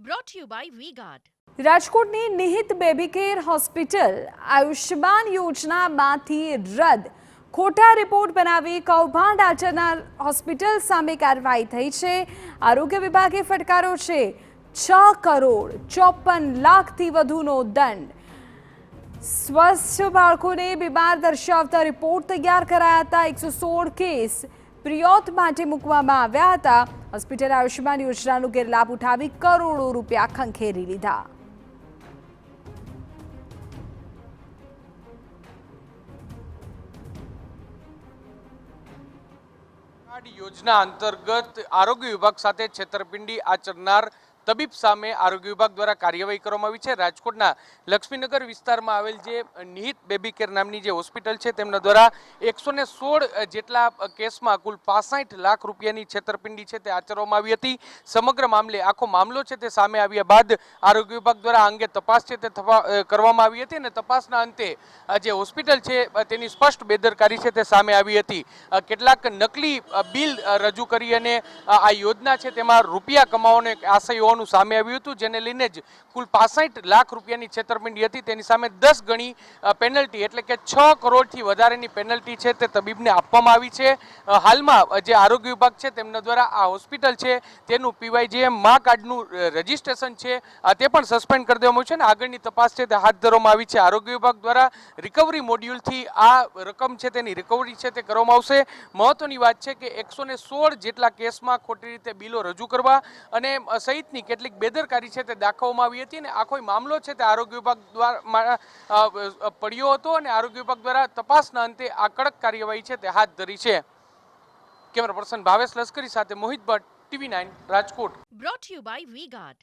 brought to you by V-Guard. રાજકોટની નિહિત baby care hospital Ayushman યોજનામાંથી રદ ખોટા રિપોર્ટ બનાવી કૌભાંડ આચરનાર હોસ્પિટલ સામે કાર્યવાહી થઈ છે। આરોગ્ય વિભાગે ફટકાર્યો છે 6 કરોડ 54 લાખથી વધુનો દંડ। સ્વસ્થ બાળકોને બીમાર દર્શાવતા રિપોર્ટ તૈયાર કરાયા હતા। 116 કેસ પ્રિયોત માટે મૂકવામાં આવ્યા હતા। હોસ્પિટલ આયુષ્યમાન યોજનાનો ગેરલાભ ઉઠાવી કરોડો રૂપિયા ખંખેરી લીધા। યોજના અંતર્ગત આરોગ્ય વિભાગ સાથે છેતરપિંડી આચરનાર તબીબ સામે આરોગ્ય વિભાગ દ્વારા કાર્યવાહી કરવામાં આવી છે। રાજકોટના લક્ષ્મીનગર વિસ્તારમાં આવેલ જે નિહિત બેબી કેર નામની જે હોસ્પિટલ છે તેમના દ્વારા 116 જેટલા કેસમાં કુલ 65 લાખ રૂપિયાની છેતરપિંડી છે તે આચરવામાં આવી હતી। સમગ્ર મામલે આખો મામલો છે તે સામે આવ્યા બાદ આરોગ્ય વિભાગ દ્વારા આ અંગે તપાસ છે તે કરવામાં આવી હતી અને તપાસના અંતે જે હોસ્પિટલ છે તેની સ્પષ્ટ બેદરકારી છે તે સામે આવી હતી। કેટલાક નકલી બિલ રજૂ કરી અને આ યોજના છે તેમાં રૂપિયા કમાવાનો આશય સામે આવ્યું હતું, જેને લઈને જ કુલ 65 લાખ રૂપિયાની છેતરપિંડી હતી। તેની સામે 10 ગણી પેનલ્ટી એટલે કે 6 કરોડથી વધારેની પેનલ્ટી છે તે તબીબને આપવામાં આવી છે। હાલમાં જે આરોગ્ય વિભાગ છે તેમના દ્વારા આ હોસ્પિટલ છે તેનું PYJM મા કાર્ડનું રજીસ્ટ્રેશન છે તે પણ સસ્પેન્ડ કરી દેવામાં આવ્યું છે અને આગળની તપાસ છે તે હાથ ધરવામાં આવી છે। આરોગ્ય વિભાગ દ્વારા રિકવરી મોડ્યુલથી આ રકમ છે તેની રિકવરી છે તે કરવામાં આવશે। મહત્વની વાત છે કે 116 જેટલા કેસમાં ખોટી રીતે બિલો રજૂ કરવા અને સહિતની કેટલીક બેદરકારી છે તે દાખવવામાં આવી હતી અને આખો મામલો છે તે આરોગ્ય વિભાગ દ્વારા પડ્યો હતો અને આરોગ્ય વિભાગ દ્વારા તપાસના અંતે આ કડક કાર્યવાહી છે તે હાથ ધરી છે। કેમેરા પર્સન ભાવેશ લશ્કરી સાથે મોહિત Bhatt, TV9 Rajkot. Brought to you by V-Guard.